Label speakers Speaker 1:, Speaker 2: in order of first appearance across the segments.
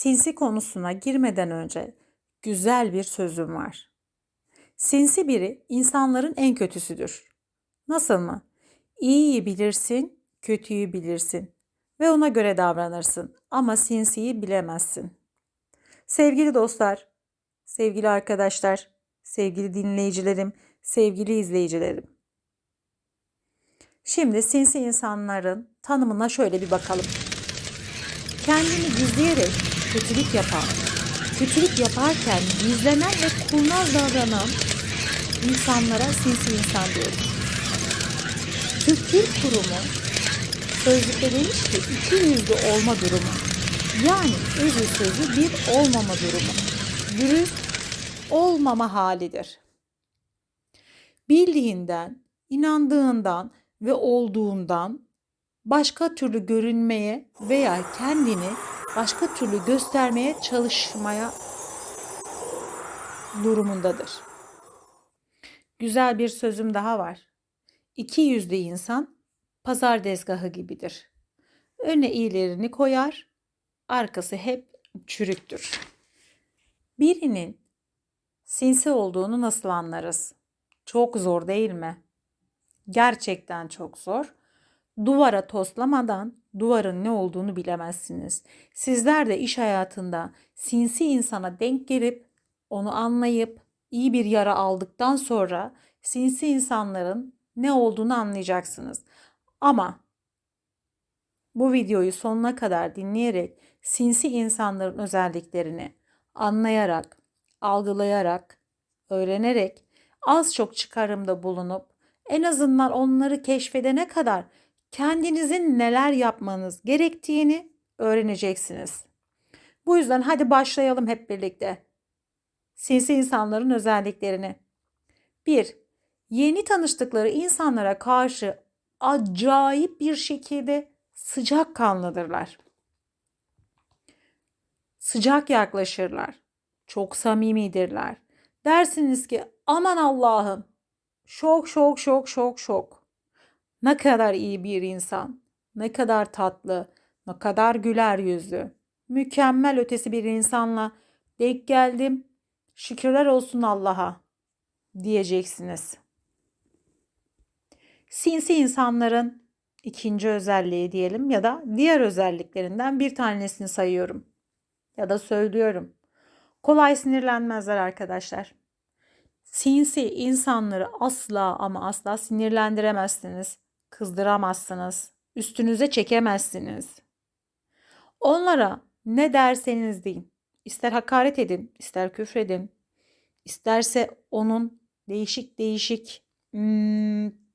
Speaker 1: Sinsi konusuna girmeden önce güzel bir sözüm var. Sinsi biri insanların en kötüsüdür. Nasıl mı? İyiyi bilirsin, kötüyü bilirsin ve ona göre davranırsın ama sinsiyi bilemezsin. Sevgili dostlar, sevgili arkadaşlar, sevgili dinleyicilerim, sevgili izleyicilerim. Şimdi sinsi insanların tanımına şöyle bir bakalım. Kendini gizleyerek kötülük yapan, kötülük yaparken gizlenen ve kurnaz davranan insanlara sinsi insan diyoruz. Türk Dil Kurumu sözlükte demiş ki iki yüzlü olma durumu. Yani özü sözü bir olmama durumu. Dürüst olmama halidir. Bildiğinden, inandığından ve olduğundan başka türlü görünmeye veya kendini başka türlü göstermeye çalışmaya durumundadır. Güzel bir sözüm daha var. İki yüzlü insan pazar tezgahı gibidir. Öne iyilerini koyar, arkası hep çürüktür. Birinin sinsi olduğunu nasıl anlarız? Çok zor değil mi? Gerçekten çok zor. Duvara toslamadan duvarın ne olduğunu bilemezsiniz. Sizler de iş hayatında sinsi insana denk gelip onu anlayıp iyi bir yara aldıktan sonra sinsi insanların ne olduğunu anlayacaksınız. Ama bu videoyu sonuna kadar dinleyerek sinsi insanların özelliklerini anlayarak, algılayarak, öğrenerek az çok çıkarımda bulunup en azından onları keşfedene kadar kendinizin neler yapmanız gerektiğini öğreneceksiniz. Bu yüzden hadi başlayalım hep birlikte. Sinsi insanların özelliklerini. 1. Yeni tanıştıkları insanlara karşı acayip bir şekilde sıcakkanlıdırlar. Sıcak yaklaşırlar. Çok samimidirler. Dersiniz ki aman Allah'ım, şok şok şok şok şok. Ne kadar iyi bir insan, ne kadar tatlı, ne kadar güler yüzlü, mükemmel ötesi bir insanla denk geldim. Şükürler olsun Allah'a diyeceksiniz. Sinsi insanların ikinci özelliği diyelim ya da diğer özelliklerinden bir tanesini sayıyorum ya da söylüyorum. Kolay sinirlenmezler arkadaşlar. Sinsi insanları asla ama asla sinirlendiremezsiniz, kızdıramazsınız, üstünüze çekemezsiniz. Onlara ne derseniz deyin, ister hakaret edin, ister küfredin, isterse onun değişik değişik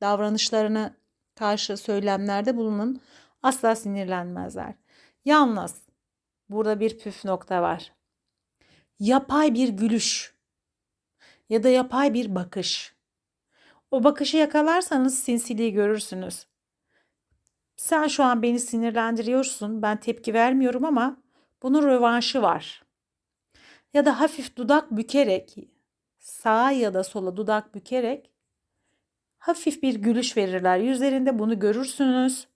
Speaker 1: davranışlarına karşı söylemlerde bulunun, asla sinirlenmezler. Yalnız burada bir püf nokta var. Yapay bir gülüş ya da yapay bir bakış. O bakışı yakalarsanız sinsiliği görürsünüz. Sen şu an beni sinirlendiriyorsun, ben tepki vermiyorum ama bunun rövanşı var. Ya da hafif dudak bükerek, sağa ya da sola dudak bükerek hafif bir gülüş verirler. Yüzlerinde bunu görürsünüz,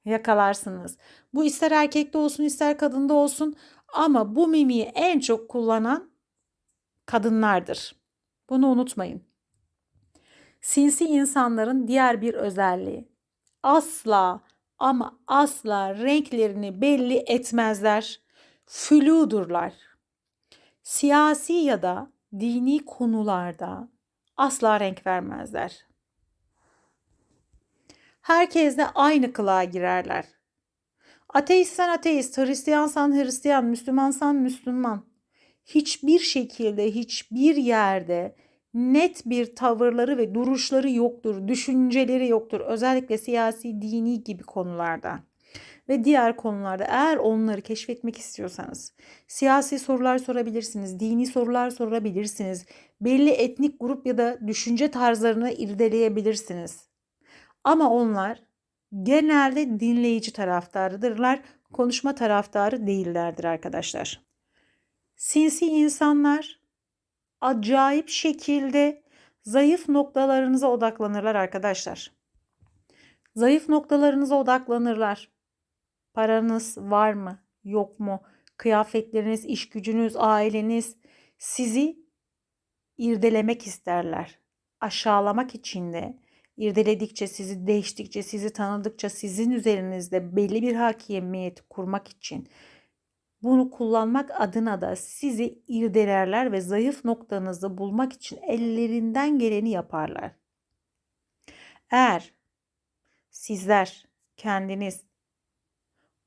Speaker 1: yakalarsınız. Bu ister erkekte olsun ister kadında olsun ama bu mimiği en çok kullanan kadınlardır. Bunu unutmayın. Sinsi insanların diğer bir özelliği. Asla ama asla renklerini belli etmezler. Fludurlar. Siyasi ya da dini konularda asla renk vermezler. Herkesle aynı kılığa girerler. Ateistsen ateist, Hristiyansan Hristiyan, Müslümansan Müslüman. Hiçbir şekilde, hiçbir yerde net bir tavırları ve duruşları yoktur, düşünceleri yoktur. Özellikle siyasi, dini gibi konularda ve diğer konularda eğer onları keşfetmek istiyorsanız siyasi sorular sorabilirsiniz, dini sorular sorabilirsiniz, belli etnik grup ya da düşünce tarzlarını irdeleyebilirsiniz. Ama onlar genelde dinleyici taraftarıdırlar, konuşma taraftarı değillerdir arkadaşlar. Sinsi insanlar acayip şekilde zayıf noktalarınıza odaklanırlar arkadaşlar. Zayıf noktalarınıza odaklanırlar. Paranız var mı, yok mu? kıyafetleriniz, iş gücünüz, aileniz sizi irdelemek isterler. Aşağılamak için de irdeledikçe, sizi değiştikçe, sizi tanıdıkça sizin üzerinizde belli bir hakimiyet kurmak için bunu kullanmak adına da sizi irdelerler ve zayıf noktanızı bulmak için ellerinden geleni yaparlar. Eğer sizler kendiniz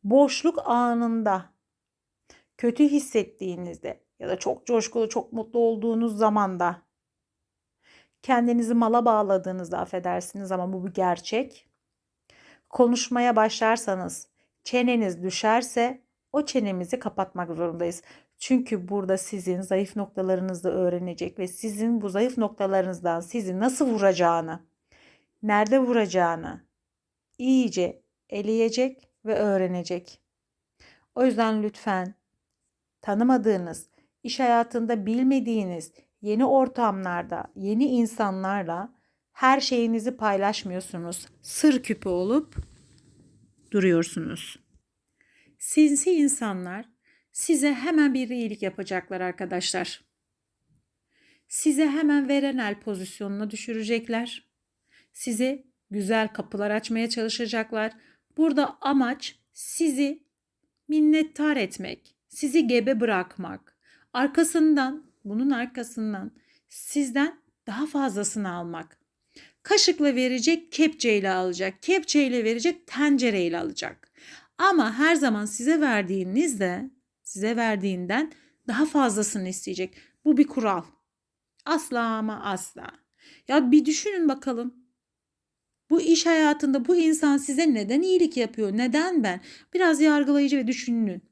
Speaker 1: boşluk anında kötü hissettiğinizde ya da çok coşkulu, çok mutlu olduğunuz zamanda kendinizi mala bağladığınızda, affedersiniz ama bu bir gerçek. Konuşmaya başlarsanız çeneniz düşerse o çenemizi kapatmak zorundayız. Çünkü burada sizin zayıf noktalarınızı öğrenecek ve sizin bu zayıf noktalarınızdan sizi nasıl vuracağını, nerede vuracağını iyice eleyecek ve öğrenecek. O yüzden lütfen tanımadığınız, iş hayatında bilmediğiniz yeni ortamlarda, yeni insanlarla her şeyinizi paylaşmıyorsunuz. Sır küpü olup duruyorsunuz. Sinsi insanlar size hemen bir iyilik yapacaklar arkadaşlar. Size hemen verenel pozisyonuna düşürecekler. Size güzel kapılar açmaya çalışacaklar. Burada amaç sizi minnettar etmek, sizi gebe bırakmak. Bunun arkasından sizden daha fazlasını almak. Kaşıkla verecek, kepçeyle alacak. Kepçeyle verecek, tencereyle alacak. Ama her zaman size verdiğinden daha fazlasını isteyecek. Bu bir kural. Asla ama asla. Ya bir düşünün bakalım. Bu iş hayatında bu insan size neden iyilik yapıyor? Neden ben? Biraz yargılayıcı ve düşünün.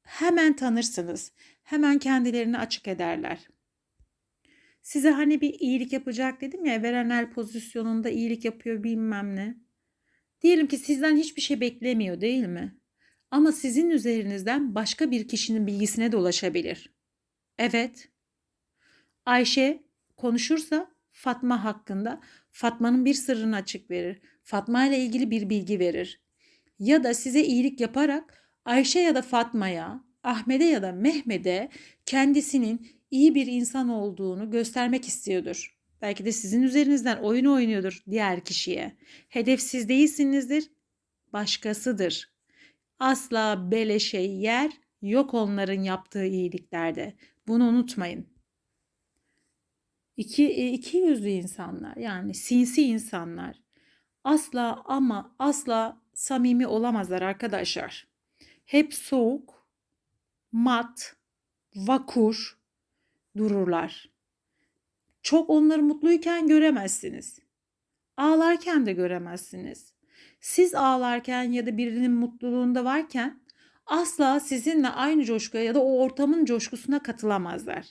Speaker 1: Hemen tanırsınız. Hemen kendilerini açık ederler. Size hani bir iyilik yapacak dedim ya, verenel pozisyonunda iyilik yapıyor bilmem ne. Diyelim ki sizden hiçbir şey beklemiyor değil mi? Ama sizin üzerinizden başka bir kişinin bilgisine de ulaşabilir. Evet. Ayşe konuşursa Fatma hakkında Fatma'nın bir sırrını açık verir. Fatma ile ilgili bir bilgi verir. Ya da size iyilik yaparak Ayşe ya da Fatma'ya, Ahmet'e ya da Mehmet'e kendisinin iyi bir insan olduğunu göstermek istiyordur. Belki de sizin üzerinizden oyun oynuyordur diğer kişiye. Hedef siz değilsinizdir, başkasıdır. Asla beleşe yer yok onların yaptığı iyiliklerde. Bunu unutmayın. İki yüzlü insanlar, yani sinsi insanlar asla ama asla samimi olamazlar arkadaşlar. Hep soğuk, mat, vakur dururlar. Çok onları mutluyken göremezsiniz. Ağlarken de göremezsiniz. Siz ağlarken ya da birinin mutluluğunda varken asla sizinle aynı coşkuya ya da o ortamın coşkusuna katılamazlar.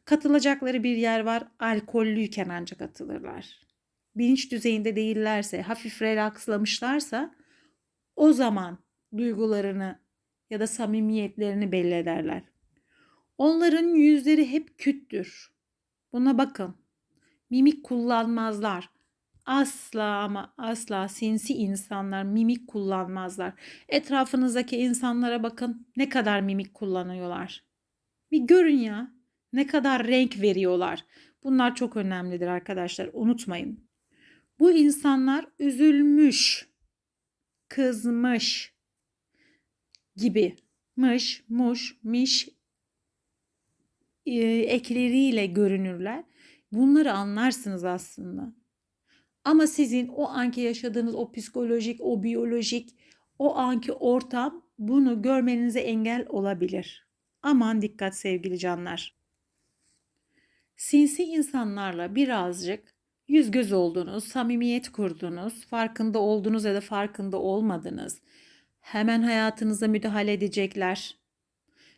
Speaker 1: Katılacakları bir yer var, alkollüyken ancak katılırlar. Bilinç düzeyinde değillerse, hafif relakslamışlarsa o zaman duygularını ya da samimiyetlerini belli ederler. Onların yüzleri hep küttür. Buna bakın. Mimik kullanmazlar. Asla ama asla sinsi insanlar mimik kullanmazlar. Etrafınızdaki insanlara bakın, ne kadar mimik kullanıyorlar. Bir görün ya, ne kadar renk veriyorlar. Bunlar çok önemlidir arkadaşlar, unutmayın. Bu insanlar üzülmüş, kızmış gibi mış, muş, miş ekleriyle görünürler. Bunları anlarsınız aslında. Ama sizin o anki yaşadığınız o psikolojik, o biyolojik, o anki ortam bunu görmenize engel olabilir. Aman dikkat sevgili canlar. Sinsi insanlarla birazcık yüz göz oldunuz, samimiyet kurdunuz, farkında oldunuz ya da farkında olmadınız. Hemen hayatınıza müdahale edecekler.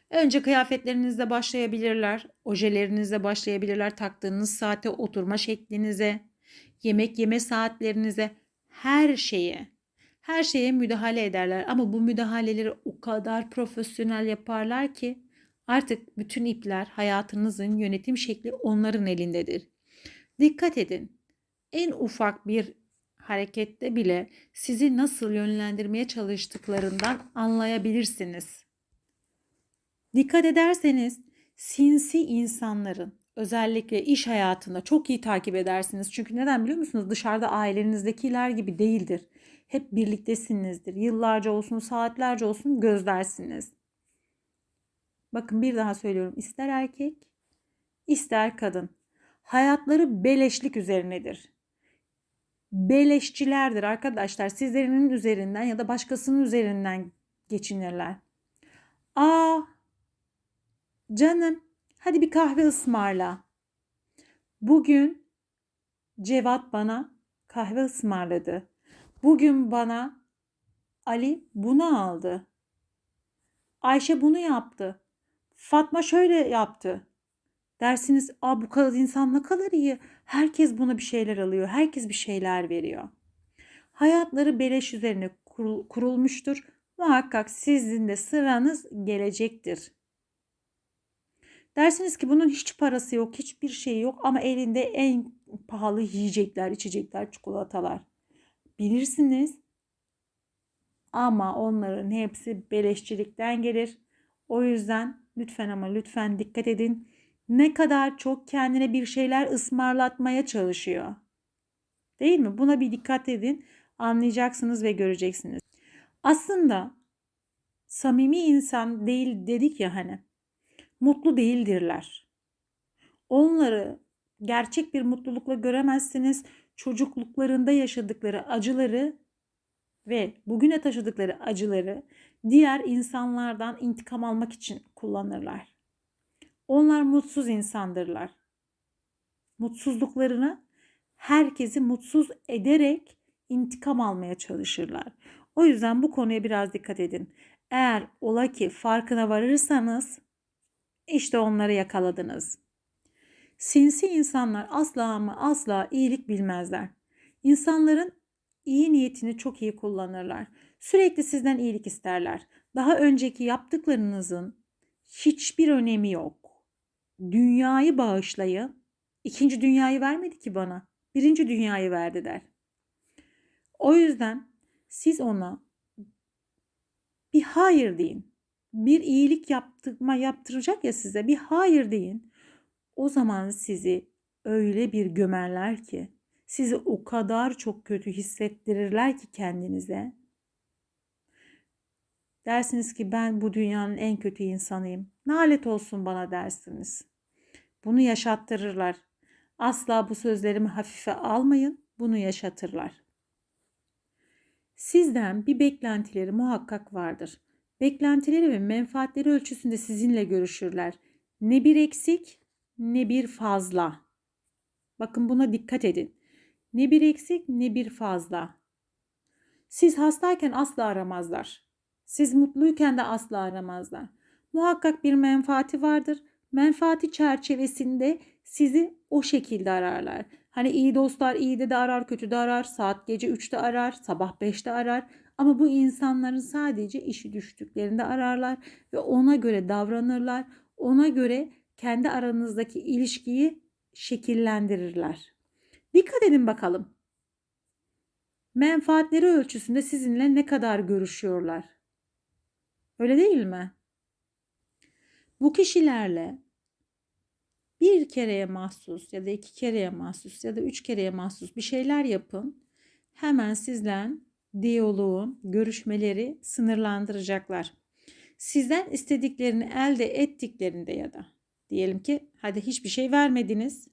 Speaker 1: Önce kıyafetlerinizle başlayabilirler, ojelerinizle başlayabilirler, taktığınız saate, oturma şeklinize, yemek yeme saatlerinize, her şeye müdahale ederler. Ama bu müdahaleleri o kadar profesyonel yaparlar ki artık bütün ipler, hayatınızın yönetim şekli onların elindedir. Dikkat edin. En ufak bir harekette bile sizi nasıl yönlendirmeye çalıştıklarından anlayabilirsiniz. Dikkat ederseniz sinsi insanların özellikle iş hayatında çok iyi takip edersiniz. Çünkü neden biliyor musunuz? Dışarıda ailenizdekiler gibi değildir. Hep birliktesinizdir. Yıllarca olsun, saatlerce olsun gözlersiniz. Bakın bir daha söylüyorum. İster erkek, ister kadın. Hayatları beleşlik üzerinedir. Beleşçilerdir arkadaşlar. Sizlerinin üzerinden ya da başkasının üzerinden geçinirler. Aa, canım, hadi bir kahve ısmarla. Bugün Cevat bana kahve ısmarladı. Bugün bana Ali bunu aldı. Ayşe bunu yaptı. Fatma şöyle yaptı. Dersiniz, aa, bu kadar insan ne kadar iyi. Herkes buna bir şeyler alıyor. Herkes bir şeyler veriyor. Hayatları beleş üzerine kurulmuştur. Muhakkak sizin de sıranız gelecektir. Dersiniz ki bunun hiç parası yok, hiçbir şey yok ama elinde en pahalı yiyecekler, içecekler, çikolatalar. Bilirsiniz ama onların hepsi beleşçilikten gelir. O yüzden lütfen ama lütfen dikkat edin. Ne kadar çok kendine bir şeyler ısmarlatmaya çalışıyor. Değil mi? Buna bir dikkat edin. Anlayacaksınız ve göreceksiniz. Aslında samimi insan değil dedik ya hani. Mutlu değildirler. Onları gerçek bir mutlulukla göremezsiniz. Çocukluklarında yaşadıkları acıları ve bugüne taşıdıkları acıları diğer insanlardan intikam almak için kullanırlar. Onlar mutsuz insandırlar. Mutsuzluklarını herkesi mutsuz ederek intikam almaya çalışırlar. O yüzden bu konuya biraz dikkat edin. Eğer ola ki farkına varırsanız işte onları yakaladınız. Sinsi insanlar asla ama asla iyilik bilmezler. İnsanların iyi niyetini çok iyi kullanırlar. Sürekli sizden iyilik isterler. Daha önceki yaptıklarınızın hiçbir önemi yok. Dünyayı bağışlayın. İkinci dünyayı vermedi ki bana. Birinci dünyayı verdi der. O yüzden siz ona bir hayır deyin. Bir iyilik yaptıracak ya size, bir hayır deyin. O zaman sizi öyle bir gömerler ki, sizi o kadar çok kötü hissettirirler ki kendinize. Dersiniz ki ben bu dünyanın en kötü insanıyım. Nalet olsun bana dersiniz. Bunu yaşattırırlar. Asla bu sözlerimi hafife almayın. Bunu yaşatırlar. Sizden bir beklentileri muhakkak vardır. Beklentileri ve menfaatleri ölçüsünde sizinle görüşürler. Ne bir eksik, ne bir fazla. Bakın buna dikkat edin. Ne bir eksik, ne bir fazla. Siz hastayken asla aramazlar. Siz mutluyken de asla aramazlar. Muhakkak bir menfaati vardır. Menfaati çerçevesinde sizi o şekilde ararlar. Hani iyi dostlar iyi de arar, kötü de arar, saat gece 3'te arar, sabah 5'te arar. Ama bu insanların sadece işi düştüklerinde ararlar ve ona göre davranırlar. Ona göre kendi aranızdaki ilişkiyi şekillendirirler. Dikkat edin bakalım. Menfaatleri ölçüsünde sizinle ne kadar görüşüyorlar? Öyle değil mi? Bu kişilerle bir kereye mahsus ya da 2 kereye mahsus ya da 3 kereye mahsus bir şeyler yapın. Hemen sizden diyaloğun, görüşmeleri sınırlandıracaklar. Sizden istediklerini elde ettiklerinde ya da diyelim ki hadi hiçbir şey vermediniz.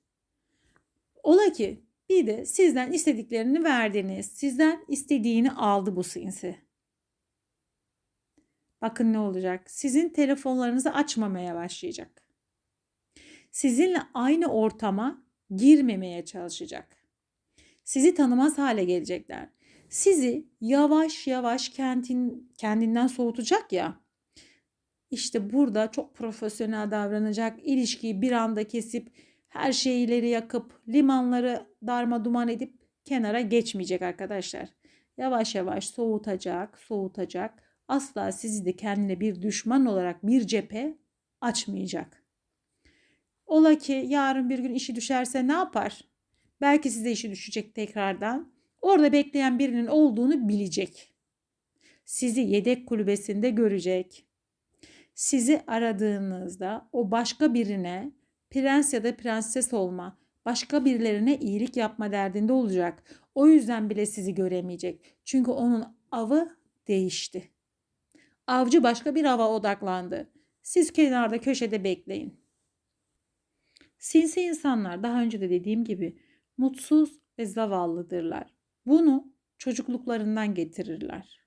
Speaker 1: Ola ki bir de sizden istediklerini verdiniz. Sizden istediğini aldı bu sinsi. Bakın ne olacak? Sizin telefonlarınızı açmamaya başlayacak. Sizinle aynı ortama girmemeye çalışacak. Sizi tanımaz hale gelecekler. Sizi yavaş yavaş kendinden soğutacak ya. İşte burada çok profesyonel davranacak, ilişkiyi bir anda kesip her şeyleri yakıp limanları darmaduman edip kenara geçmeyecek arkadaşlar. Yavaş yavaş soğutacak. Asla sizi de kendine bir düşman olarak bir cephe açmayacak. Ola ki yarın bir gün işi düşerse ne yapar? Belki size işi düşecek tekrardan. Orada bekleyen birinin olduğunu bilecek. Sizi yedek kulübesinde görecek. Sizi aradığınızda o başka birine prens ya da prenses olma, başka birilerine iyilik yapma derdinde olacak. O yüzden bile sizi göremeyecek. Çünkü onun avı değişti. Avcı başka bir ava odaklandı. Siz kenarda köşede bekleyin. Sinsi insanlar daha önce de dediğim gibi mutsuz ve zavallıdırlar. Bunu çocukluklarından getirirler.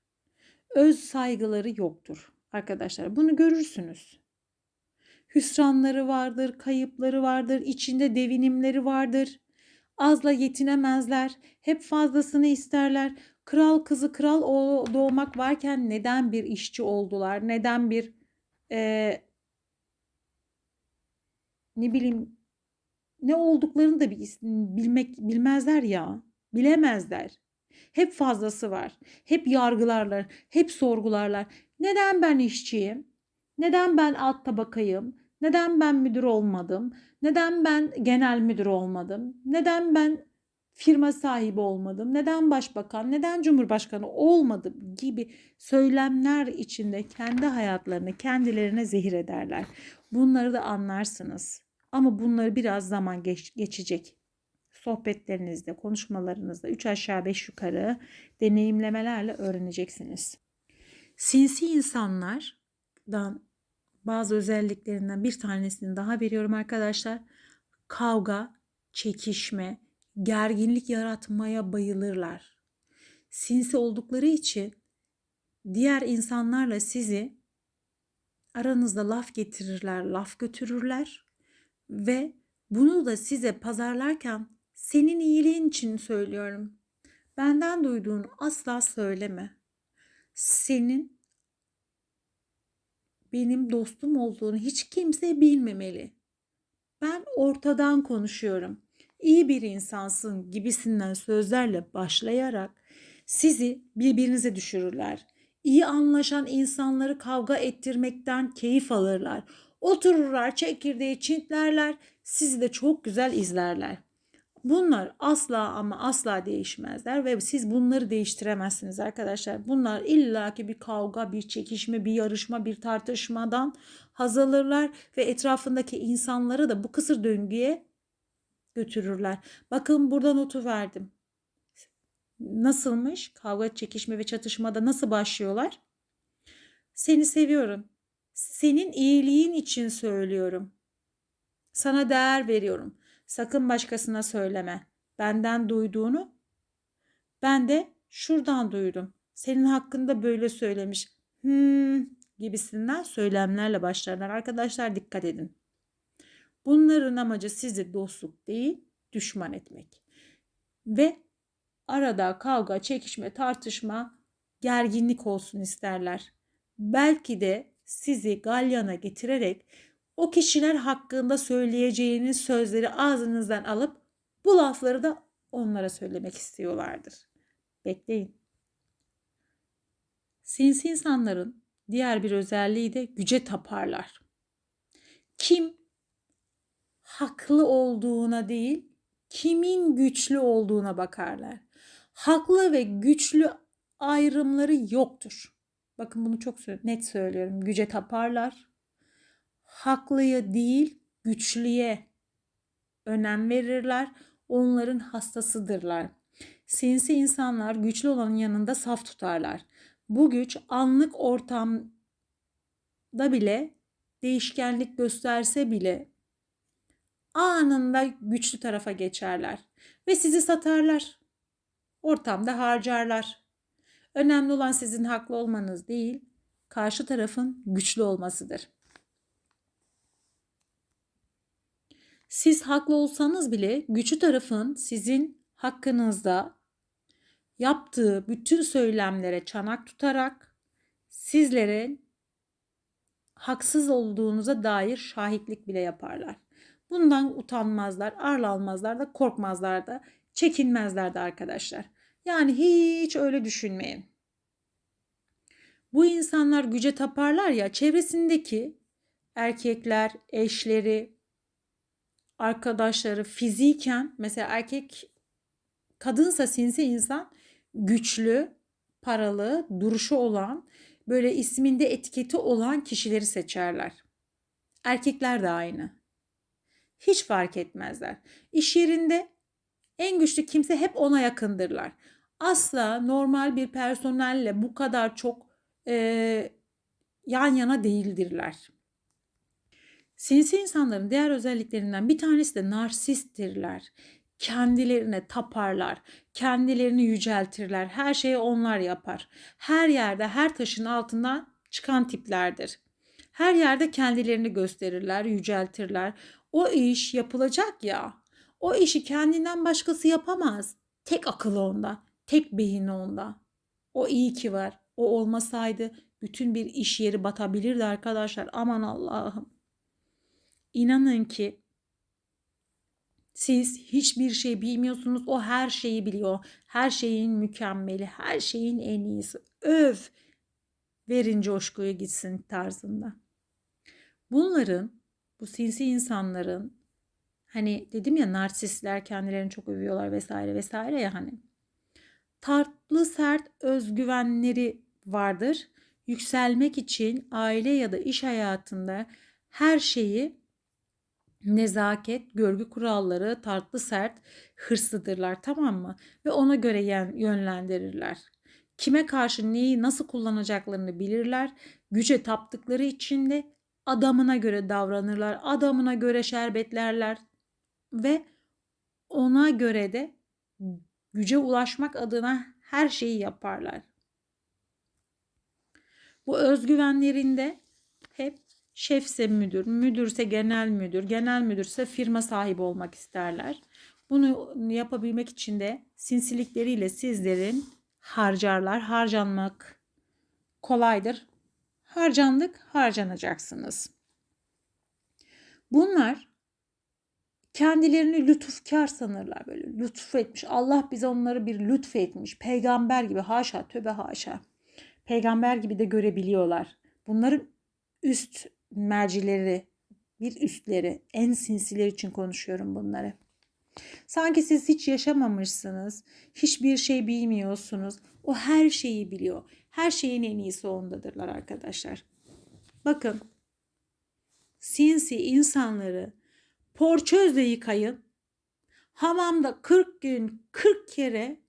Speaker 1: Öz saygıları yoktur arkadaşlar. Bunu görürsünüz. Hüsranları vardır, kayıpları vardır, içinde devinimleri vardır. Azla yetinemezler, hep fazlasını isterler. Kral kızı kral doğmak varken neden bir işçi oldular? Neden bir ne bileyim ne olduklarını da bilmezler ya. Bilemezler. Hep fazlası var. Hep yargılarlar, hep sorgularlar. Neden ben işçiyim? Neden ben alt tabakayım? Neden ben müdür olmadım? Neden ben genel müdür olmadım? Neden ben firma sahibi olmadım? Neden başbakan? Neden cumhurbaşkanı olmadım gibi söylemler içinde kendi hayatlarını kendilerine zehir ederler. Bunları da anlarsınız. Ama bunları biraz zaman geçecek. Sohbetlerinizde, konuşmalarınızda 3 aşağı 5 yukarı deneyimlemelerle öğreneceksiniz. Sinsi insanlardan bazı özelliklerinden bir tanesini daha veriyorum arkadaşlar. Kavga, çekişme, gerginlik yaratmaya bayılırlar. Sinsi oldukları için diğer insanlarla sizi aranızda laf getirirler, laf götürürler ve bunu da size pazarlarken senin iyiliğin için söylüyorum. Benden duyduğunu asla söyleme. Senin benim dostum olduğunu hiç kimse bilmemeli. Ben ortadan konuşuyorum. İyi bir insansın gibisinden sözlerle başlayarak sizi birbirinize düşürürler. İyi anlaşan insanları kavga ettirmekten keyif alırlar. Otururlar, çekirdeği çitlerler, sizi de çok güzel izlerler. Bunlar asla ama asla değişmezler ve siz bunları değiştiremezsiniz arkadaşlar. Bunlar illaki bir kavga, bir çekişme, bir yarışma, bir tartışmadan haz alırlar ve etrafındaki insanları da bu kısır döngüye götürürler. Bakın burada notu verdim. Nasılmış? Kavga, çekişme ve çatışmada nasıl başlıyorlar? Seni seviyorum. Senin iyiliğin için söylüyorum. Sana değer veriyorum. Sakın başkasına söyleme. Benden duyduğunu ben de şuradan duydum. Senin hakkında böyle söylemiş. Gibisinden söylemlerle başlarlar. Arkadaşlar dikkat edin. Bunların amacı sizi dostluk değil, düşman etmek. Ve arada kavga, çekişme, tartışma, gerginlik olsun isterler. Belki de sizi galyana getirerek o kişiler hakkında söyleyeceğiniz sözleri ağzınızdan alıp bu lafları da onlara söylemek istiyorlardır. Bekleyin. Sinsi insanların diğer bir özelliği de güce taparlar. Kim haklı olduğuna değil, kimin güçlü olduğuna bakarlar. Haklı ve güçlü ayrımları yoktur. Bakın bunu çok net söylüyorum. Güce taparlar. Haklıya değil, güçlüye önem verirler. Onların hastasıdırlar. Sinsi insanlar güçlü olanın yanında saf tutarlar. Bu güç anlık ortamda bile değişkenlik gösterse bile anında güçlü tarafa geçerler ve sizi satarlar. Ortamda harcarlar. Önemli olan sizin haklı olmanız değil, karşı tarafın güçlü olmasıdır. Siz haklı olsanız bile güçlü tarafın sizin hakkınızda yaptığı bütün söylemlere çanak tutarak sizlerin haksız olduğunuza dair şahitlik bile yaparlar. Bundan utanmazlar, arlanmazlar da, korkmazlar da, çekinmezler de arkadaşlar. Yani hiç öyle düşünmeyin. Bu insanlar güce taparlar ya, çevresindeki erkekler, eşleri, arkadaşları fiziken mesela kadınsa sinsi insan güçlü, paralı, duruşu olan, böyle isminde etiketi olan kişileri seçerler. Erkekler de aynı. Hiç fark etmezler. İş yerinde en güçlü kimse hep ona yakındırlar. Asla normal bir personelle bu kadar çok yan yana değildirler. Sinsi insanların diğer özelliklerinden bir tanesi de narsisttirler. Kendilerine taparlar, kendilerini yüceltirler. Her şeyi onlar yapar. Her yerde, her taşın altından çıkan tiplerdir. Her yerde kendilerini gösterirler, yüceltirler. O iş yapılacak ya. O işi kendinden başkası yapamaz. Tek akıllı onda, tek beyni onda. O iyi ki var. O olmasaydı bütün bir iş yeri batabilirdi arkadaşlar. Aman Allah'ım. İnanın ki siz hiçbir şey bilmiyorsunuz. O her şeyi biliyor. Her şeyin mükemmeli, her şeyin en iyisi. Öv, verin coşkuyu gitsin tarzında. Bu sinsi insanların hani dedim ya narsistler kendilerini çok övüyorlar vesaire vesaire ya hani. Tatlı sert özgüvenleri vardır. Yükselmek için aile ya da iş hayatında her şeyi nezaket, görgü kuralları, tatlı sert, hırslıdırlar, tamam mı? Ve ona göre yönlendirirler. Kime karşı neyi nasıl kullanacaklarını bilirler. Güce taptıkları için de adamına göre davranırlar. Adamına göre şerbetlerler ve ona göre de güce ulaşmak adına her şeyi yaparlar. Bu özgüvenlerinde hep şefse müdür, müdürse genel müdür, genel müdürse firma sahibi olmak isterler. Bunu yapabilmek için de sinsilikleriyle sizlerin harcarlar. Harcanmak kolaydır. Harcandık, harcanacaksınız. Bunlar kendilerini lütufkar sanırlar böyle. Lütfetmiş. Allah bize onları bir lütfetmiş. Peygamber gibi, haşa, tövbe haşa. Peygamber gibi de görebiliyorlar. Bunların üst mercileri, bir üstleri, en sinsiler için konuşuyorum bunları. Sanki siz hiç yaşamamışsınız, hiçbir şey bilmiyorsunuz. O her şeyi biliyor. Her şeyin en iyisi ondadırlar arkadaşlar. Bakın, sinsi insanları porçözle yıkayın. Hamamda 40 gün 40 kere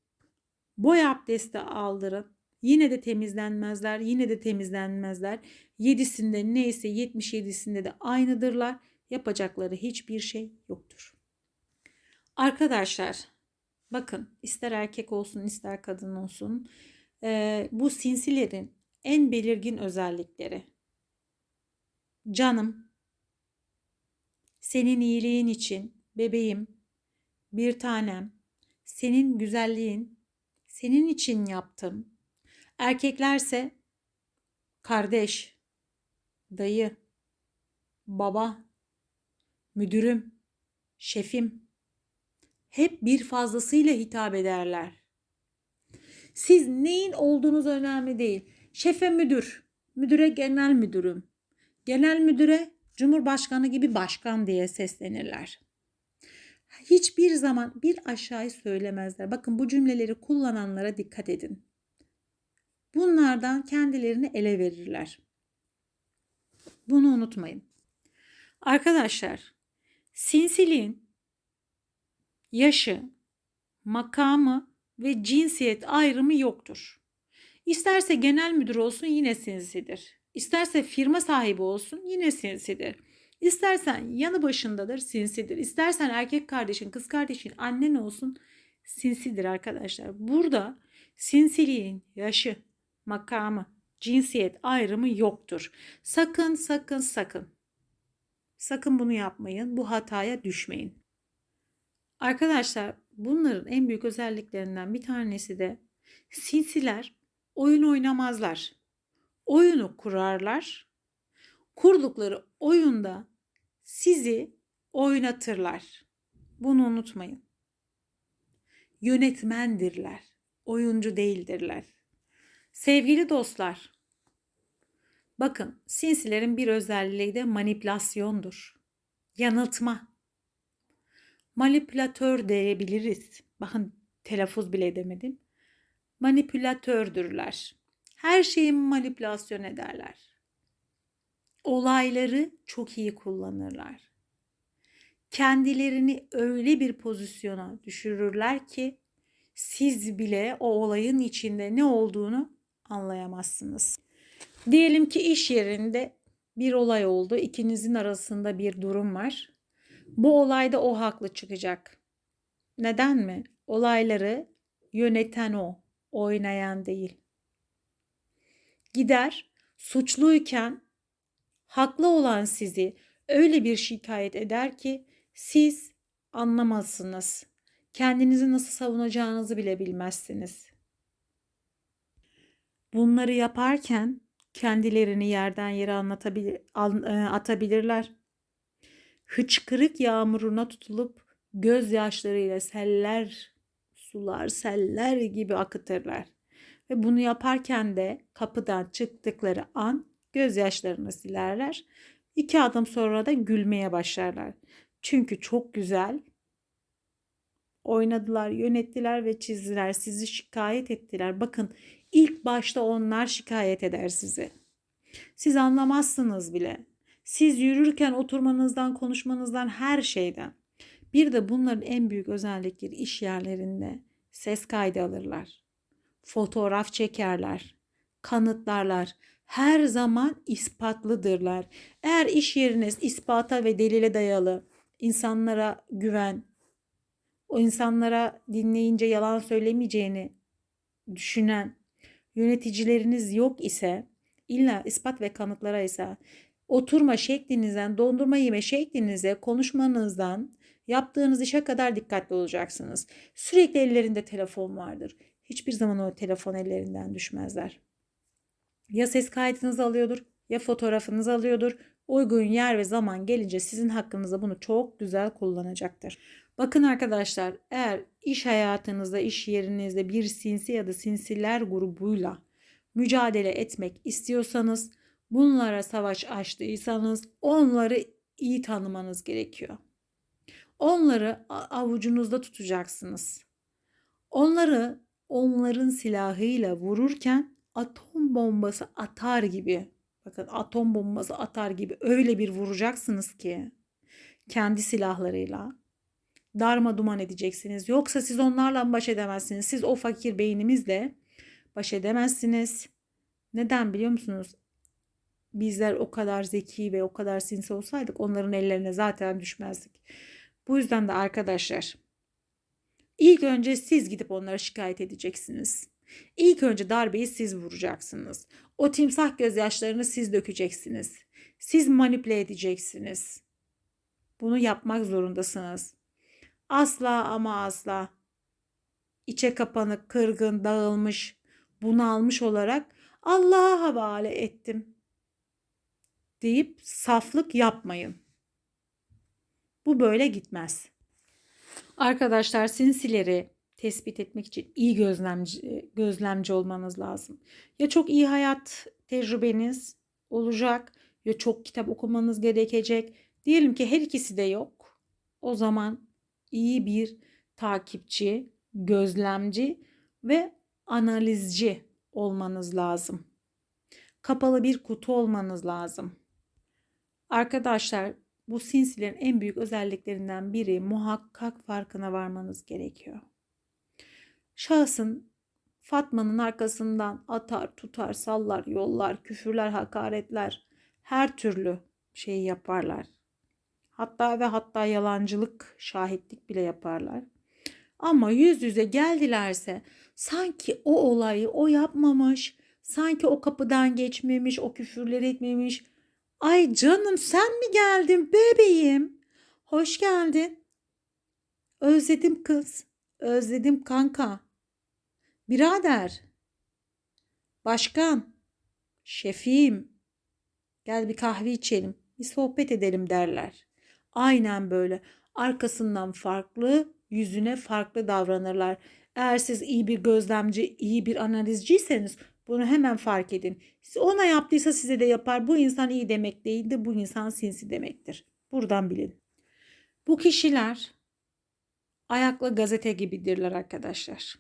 Speaker 1: boy abdesti aldırın. Yine de temizlenmezler, yine de temizlenmezler. 7'sinde neyse 77'sinde de aynıdırlar. Yapacakları hiçbir şey yoktur. Arkadaşlar bakın, ister erkek olsun ister kadın olsun, bu sinsilerin en belirgin özellikleri. Canım, senin iyiliğin için bebeğim, bir tanem, senin güzelliğin, senin için yaptım. Erkeklerse kardeş, dayı, baba, müdürüm, şefim, hep bir fazlasıyla hitap ederler. Siz neyin olduğunuz önemli değil. Şefe müdür, müdüre genel müdürüm, genel müdüre cumhurbaşkanı gibi başkan diye seslenirler. Hiçbir zaman bir aşağıyı söylemezler. Bakın, bu cümleleri kullananlara dikkat edin. Bunlardan kendilerini ele verirler. Bunu unutmayın. Arkadaşlar, sinsiliğin yaşı, makamı ve cinsiyet ayrımı yoktur. İsterse genel müdür olsun yine sinsidir. İsterse firma sahibi olsun yine sinsidir. İstersen yanı başındadır, sinsidir. İstersen erkek kardeşin, kız kardeşin, annen olsun, sinsidir arkadaşlar. Burada sinsiliğin yaşı, makamı, cinsiyet ayrımı yoktur. Sakın sakın sakın. Sakın bunu yapmayın. Bu hataya düşmeyin. Arkadaşlar, bunların en büyük özelliklerinden bir tanesi de sinsiler oyun oynamazlar. Oyunu kurarlar. Kurdukları oyunda sizi oynatırlar. Bunu unutmayın. Yönetmendirler. Oyuncu değildirler. Sevgili dostlar, bakın, sinsilerin bir özelliği de manipülasyondur. Yanıltma. Manipülatör diyebiliriz. Bakın, telaffuz bile edemedim. Manipülatördürler. Her şeyi manipülasyon ederler. Olayları çok iyi kullanırlar. Kendilerini öyle bir pozisyona düşürürler ki siz bile o olayın içinde ne olduğunu anlayamazsınız. Diyelim ki iş yerinde bir olay oldu. İkinizin arasında bir durum var. Bu olayda o haklı çıkacak. Neden mi? Olayları yöneten o, oynayan değil. Gider suçluyken haklı olan sizi öyle bir şikayet eder ki siz anlamazsınız. Kendinizi nasıl savunacağınızı bile bilmezsiniz. Bunları yaparken kendilerini yerden yere atabilirler. Hıçkırık yağmuruna tutulup gözyaşlarıyla seller gibi akıtırlar. Ve bunu yaparken de kapıdan çıktıkları an gözyaşlarını silerler. 2 adım sonra da gülmeye başlarlar. Çünkü çok güzel oynadılar, yönettiler ve çizdiler. Sizi şikayet ettiler. Bakın ilk başta onlar şikayet eder sizi. Siz anlamazsınız bile. Siz yürürken oturmanızdan, konuşmanızdan, her şeyden. Bir de bunların en büyük özellikleri iş yerlerinde ses kaydı alırlar. Fotoğraf çekerler. Kanıtlarlar. Her zaman ispatlıdırlar. Eğer iş yeriniz ispata ve delile dayalı, insanlara güven, o insanlara dinleyince yalan söylemeyeceğini düşünen yöneticileriniz yok ise, illa ispat ve kanıtlara ise oturma şeklinizden, dondurma yeme şeklinize, konuşmanızdan, yaptığınız işe kadar dikkatli olacaksınız. Sürekli ellerinde telefon vardır. Hiçbir zaman o telefon ellerinden düşmezler. Ya ses kaydınızı alıyordur, ya fotoğrafınızı alıyordur. Uygun yer ve zaman gelince sizin hakkınızda bunu çok güzel kullanacaktır. Bakın arkadaşlar, eğer iş hayatınızda, iş yerinizde bir sinsi ya da sinsiler grubuyla mücadele etmek istiyorsanız, bunlara savaş açtıysanız onları iyi tanımanız gerekiyor. Onları avucunuzda tutacaksınız. Onların silahıyla vururken atom bombası atar gibi, bakın atom bombası atar gibi öyle bir vuracaksınız ki kendi silahlarıyla darma duman edeceksiniz. Yoksa siz onlarla baş edemezsiniz. Siz o fakir beynimizle baş edemezsiniz. Neden biliyor musunuz? Bizler o kadar zeki ve o kadar sinsi olsaydık onların ellerine zaten düşmezdik. Bu yüzden de arkadaşlar, ilk önce siz gidip onlara şikayet edeceksiniz. İlk önce darbeyi siz vuracaksınız. O timsah gözyaşlarını siz dökeceksiniz. Siz manipüle edeceksiniz. Bunu yapmak zorundasınız. Asla ama asla içe kapanık, kırgın, dağılmış, bunalmış olarak Allah'a havale ettim deyip saflık yapmayın. Bu böyle gitmez. Arkadaşlar, sinsileri tespit etmek için iyi gözlemci olmanız lazım. Ya çok iyi hayat tecrübeniz olacak ya çok kitap okumanız gerekecek. Diyelim ki her ikisi de yok. O zaman iyi bir takipçi, gözlemci ve analizci olmanız lazım. Kapalı bir kutu olmanız lazım. Arkadaşlar, bu sinsilerin en büyük özelliklerinden biri, muhakkak farkına varmanız gerekiyor. Şahsın Fatma'nın arkasından atar, tutar, sallar, yollar, küfürler, hakaretler, her türlü şeyi yaparlar. Hatta yalancılık, şahitlik bile yaparlar. Ama yüz yüze geldilerse sanki o olayı o yapmamış, sanki o kapıdan geçmemiş, o küfürleri etmemiş. Ay canım, sen mi geldin bebeğim? Hoş geldin. Özledim kız. Özledim kanka. Birader. Başkan. Şefim. Gel bir kahve içelim. Bir sohbet edelim derler. Aynen böyle. Arkasından farklı, yüzüne farklı davranırlar. Eğer siz iyi bir gözlemci, iyi bir analizciyseniz bunu hemen fark edin. Ona yaptıysa size de yapar. Bu insan iyi demek değildir. Bu insan sinsi demektir. Buradan bilin. Bu kişiler ayaklı gazete gibidirler arkadaşlar.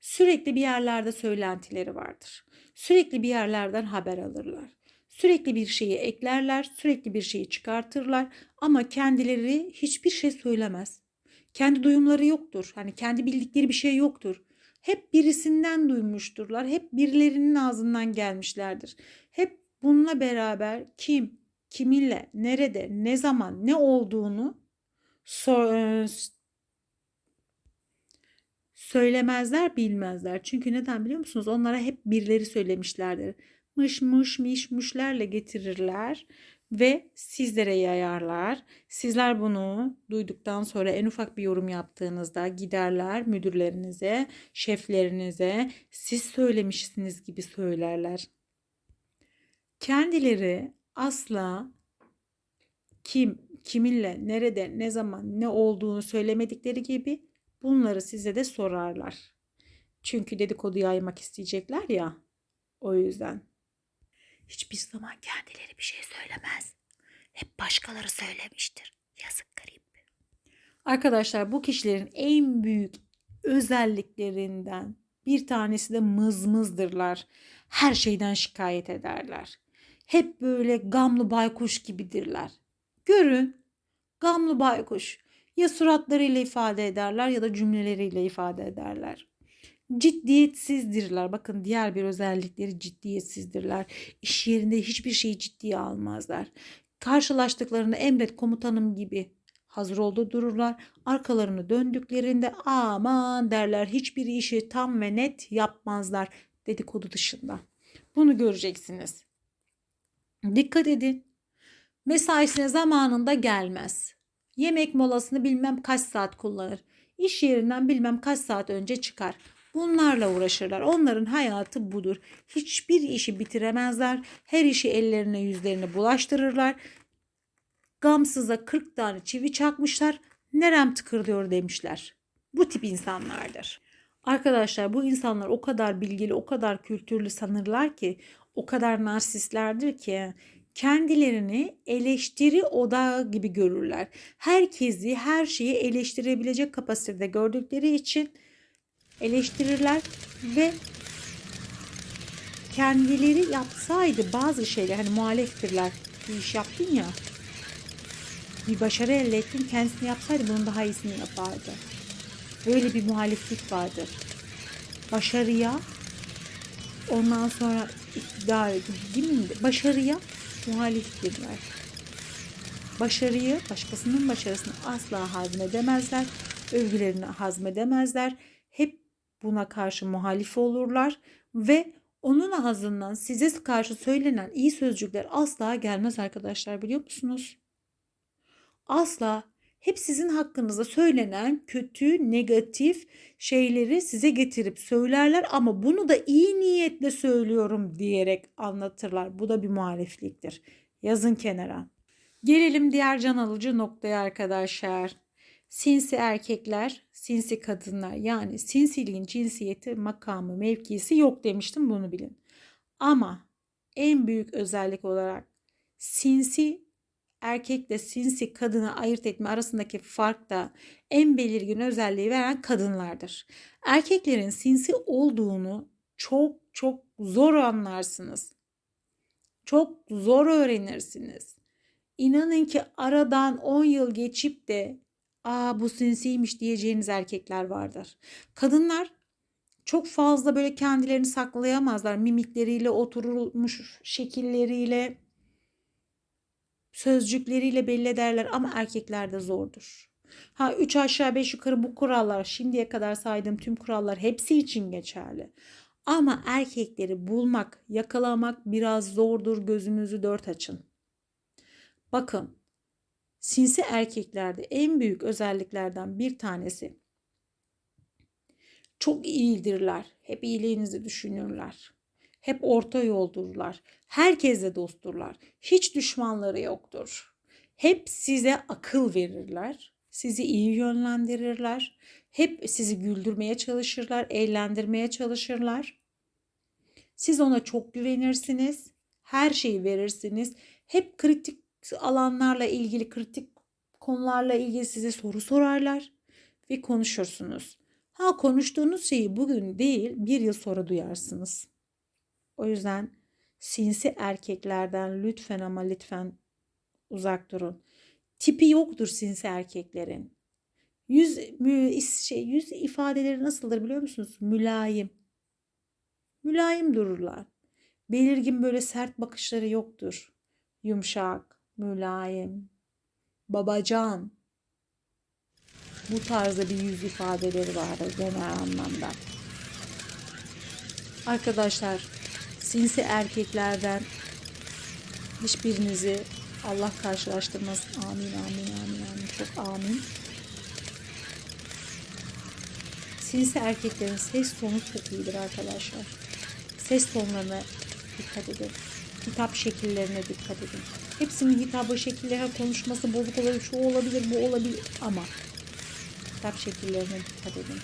Speaker 1: Sürekli bir yerlerde söylentileri vardır. Sürekli bir yerlerden haber alırlar. Sürekli bir şeyi eklerler, sürekli bir şeyi çıkartırlar ama kendileri hiçbir şey söylemez. Kendi duyumları yoktur. Hani kendi bildikleri bir şey yoktur. Hep birisinden duymuşturlar. Hep birilerinin ağzından gelmişlerdir. Hep bununla beraber kim, kiminle, nerede, ne zaman, ne olduğunu söylemezler, bilmezler. Çünkü neden biliyor musunuz? Onlara hep birileri söylemişlerdir. Mış mış miş muşlarla getirirler ve sizlere yayarlar. Sizler bunu duyduktan sonra en ufak bir yorum yaptığınızda giderler müdürlerinize, şeflerinize siz söylemişsiniz gibi söylerler. Kendileri asla kim, kiminle, nerede, ne zaman, ne olduğunu söylemedikleri gibi bunları size de sorarlar. Çünkü dedikodu yaymak isteyecekler ya. O yüzden. Hiçbir zaman kendileri bir şey söylemez. Hep başkaları söylemiştir. Yazık garip. Arkadaşlar bu kişilerin en büyük özelliklerinden bir tanesi de mızmızdırlar. Her şeyden şikayet ederler. Hep böyle gamlı baykuş gibidirler. Görün, gamlı baykuş. Ya suratlarıyla ifade ederler ya da cümleleriyle ifade ederler. Ciddiyetsizdirler. Bakın diğer bir özellikleri ciddiyetsizdirler. İş yerinde hiçbir şeyi ciddiye almazlar. Karşılaştıklarında emret komutanım gibi hazır oldu dururlar. Arkalarını döndüklerinde aman derler. Hiçbir işi tam ve net yapmazlar dedikodu dışında. Bunu göreceksiniz. Dikkat edin. Mesaisine zamanında gelmez. Yemek molasını bilmem kaç saat kullanır. İş yerinden bilmem kaç saat önce çıkar. Bunlarla uğraşırlar. Onların hayatı budur. Hiçbir işi bitiremezler. Her işi ellerine yüzlerine bulaştırırlar. Gamsıza 40 tane çivi çakmışlar. Nerem tıkırdıyor demişler. Bu tip insanlardır. Arkadaşlar bu insanlar o kadar bilgili, o kadar kültürlü sanırlar ki, o kadar narsistlerdir ki kendilerini eleştiri odağı gibi görürler. Herkesi, her şeyi eleştirebilecek kapasitede gördükleri için eleştirirler ve kendileri yapsaydı bazı şeyler, hani muhaleftirler, bir iş yaptın ya, bir başarı elde ettin, kendisini yapsaydı bunun daha iyisini yapardı. Böyle bir muhaliflik vardır. Başarıya, ondan sonra iktidar değil mi? Başarıya muhaliftirler. Başarıyı, başkasının başarısını asla hazmedemezler. Övgülerini hazmedemezler. Hep buna karşı muhalif olurlar ve onun ağzından size karşı söylenen iyi sözcükler asla gelmez arkadaşlar, biliyor musunuz? Asla. Hep sizin hakkınızda söylenen kötü, negatif şeyleri size getirip söylerler ama bunu da iyi niyetle söylüyorum diyerek anlatırlar. Bu da bir muhalifliktir. Yazın kenara. Gelelim diğer can alıcı noktaya arkadaşlar. Sinsi erkekler, sinsi kadınlar. Yani sinsiliğin cinsiyeti, makamı, mevkisi yok demiştim, bunu bilin. Ama en büyük özellik olarak sinsi erkekle sinsi kadını ayırt etme arasındaki fark da en belirgin özelliği veren kadınlardır. Erkeklerin sinsi olduğunu çok çok zor anlarsınız. Çok zor öğrenirsiniz. İnanın ki aradan 10 yıl geçip de bu sinsiymiş diyeceğiniz erkekler vardır. Kadınlar çok fazla böyle kendilerini saklayamazlar. Mimikleriyle, oturulmuş şekilleriyle, sözcükleriyle belli ederler ama erkeklerde zordur. 3 aşağı 5 yukarı bu kurallar, şimdiye kadar saydığım tüm kurallar hepsi için geçerli. Ama erkekleri bulmak, yakalamak biraz zordur. Gözünüzü dört açın. Bakın, sinsi erkeklerde en büyük özelliklerden bir tanesi, çok iyidirler. Hep iyiliğinizi düşünürler. Hep orta yoldurlar. Herkesle dostturlar. Hiç düşmanları yoktur. Hep size akıl verirler. Sizi iyi yönlendirirler. Hep sizi güldürmeye çalışırlar, eğlendirmeye çalışırlar. Siz ona çok güvenirsiniz. Her şeyi verirsiniz. Hep kritik alanlarla ilgili, kritik konularla ilgili size soru sorarlar ve konuşursunuz. Ha, konuştuğunuz şeyi bugün değil, bir yıl sonra duyarsınız. O yüzden sinsi erkeklerden lütfen ama lütfen uzak durun. Tipi yoktur sinsi erkeklerin. Yüz ifadeleri nasıldır biliyor musunuz? Mülayim. Mülayim dururlar. Belirgin böyle sert bakışları yoktur. Yumuşak, mülayim, babacan. Bu tarzda bir yüz ifadeleri vardır genel anlamda. Arkadaşlar, sinsi erkeklerden hiçbirinizi Allah karşılaştırmasın. Amin, amin, amin, amin. Çok amin. Sinsi erkeklerin ses tonu çok iyidir arkadaşlar. Ses tonlarına dikkat edin. Hitap şekillerine dikkat edin. Hepsinin hitabı şekilleri, konuşması bozuk olabilir, şu olabilir, bu olabilir ama hitap şekillerine dikkat edin.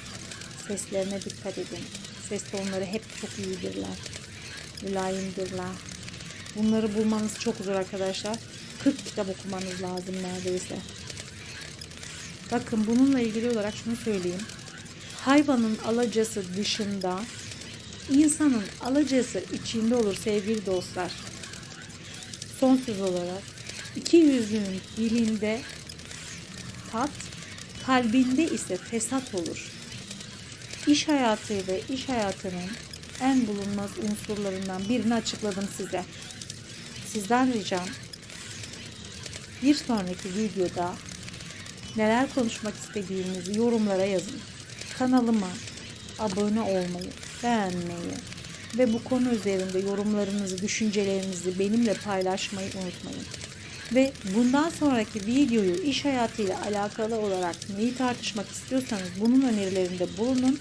Speaker 1: Seslerine dikkat edin. Ses tonları hep çok iyidirler. Mülayimdirler. Bunları bulmanız çok zor arkadaşlar. 40 kitap okumanız lazım neredeyse. Bakın, bununla ilgili olarak şunu söyleyeyim. Hayvanın alacası dışında, insanın alacası içinde olur sevgili dostlar. Son söz olarak, iki yüzlünün dilinde tat, kalbinde ise fesat olur. İş hayatı ve iş hayatının en bulunmaz unsurlarından birini açıkladım size. Sizden ricam, bir sonraki videoda neler konuşmak istediğinizi yorumlara yazın. Kanalıma abone olmayı, beğenmeyi ve bu konu üzerinde yorumlarınızı, düşüncelerinizi benimle paylaşmayı unutmayın. Ve bundan sonraki videoyu iş hayatıyla alakalı olarak neyi tartışmak istiyorsanız bunun önerilerinde bulunun.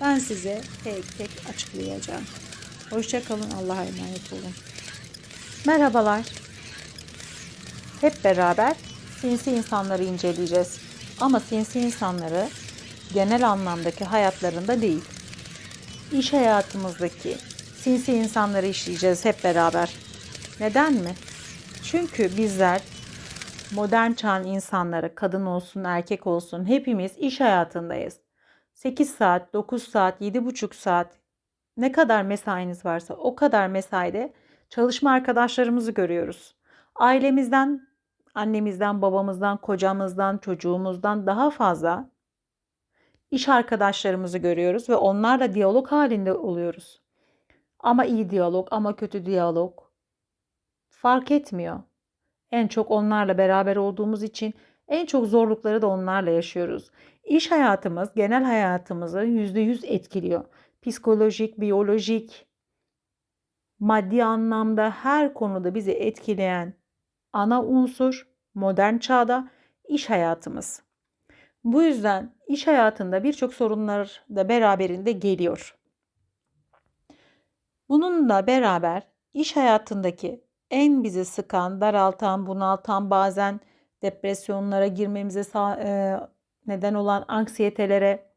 Speaker 1: Ben size tek tek açıklayacağım. Hoşça kalın, Allah'a emanet olun. Merhabalar. Hep beraber sinsi insanları inceleyeceğiz. Ama sinsi insanları genel anlamdaki hayatlarında değil, İş hayatımızdaki sinsi insanları işleyeceğiz hep beraber. Neden mi? Çünkü bizler modern çağın insanları, kadın olsun erkek olsun, hepimiz iş hayatındayız. 8 saat, 9 saat, 7,5 saat, ne kadar mesainiz varsa o kadar mesaide çalışma arkadaşlarımızı görüyoruz. Ailemizden, annemizden, babamızdan, kocamızdan, çocuğumuzdan daha fazla iş arkadaşlarımızı görüyoruz ve onlarla diyalog halinde oluyoruz. Ama iyi diyalog, ama kötü diyalog fark etmiyor. En çok onlarla beraber olduğumuz için en çok zorlukları da onlarla yaşıyoruz. İş hayatımız genel hayatımızı %100 etkiliyor. Psikolojik, biyolojik, maddi anlamda her konuda bizi etkileyen ana unsur modern çağda iş hayatımız. Bu yüzden iş hayatında birçok sorunlar da beraberinde geliyor. Bununla beraber iş hayatındaki en bizi sıkan, daraltan, bunaltan, bazen depresyonlara girmemize neden olan, anksiyetelere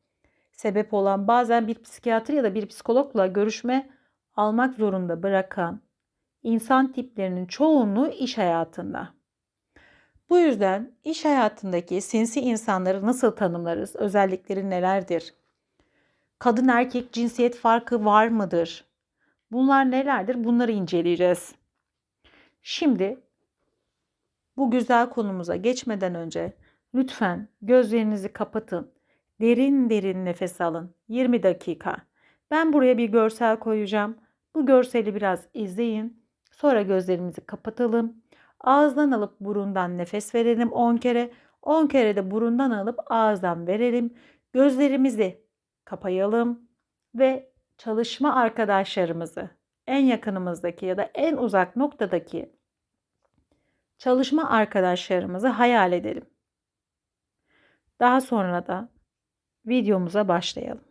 Speaker 1: sebep olan, bazen bir psikiyatr ya da bir psikologla görüşme almak zorunda bırakan insan tiplerinin çoğunluğu iş hayatında. Bu yüzden iş hayatındaki sinsi insanları nasıl tanımlarız? Özellikleri nelerdir? Kadın erkek cinsiyet farkı var mıdır? Bunlar nelerdir? Bunları inceleyeceğiz. Şimdi bu güzel konumuza geçmeden önce lütfen gözlerinizi kapatın. Derin derin nefes alın. 20 dakika. Ben buraya bir görsel koyacağım. Bu görseli biraz izleyin. Sonra gözlerimizi kapatalım. Ağızdan alıp burundan nefes verelim 10 kere. 10 kere de burundan alıp ağızdan verelim. Gözlerimizi kapayalım ve çalışma arkadaşlarımızı, en yakınımızdaki ya da en uzak noktadaki çalışma arkadaşlarımızı hayal edelim. Daha sonra da videomuza başlayalım.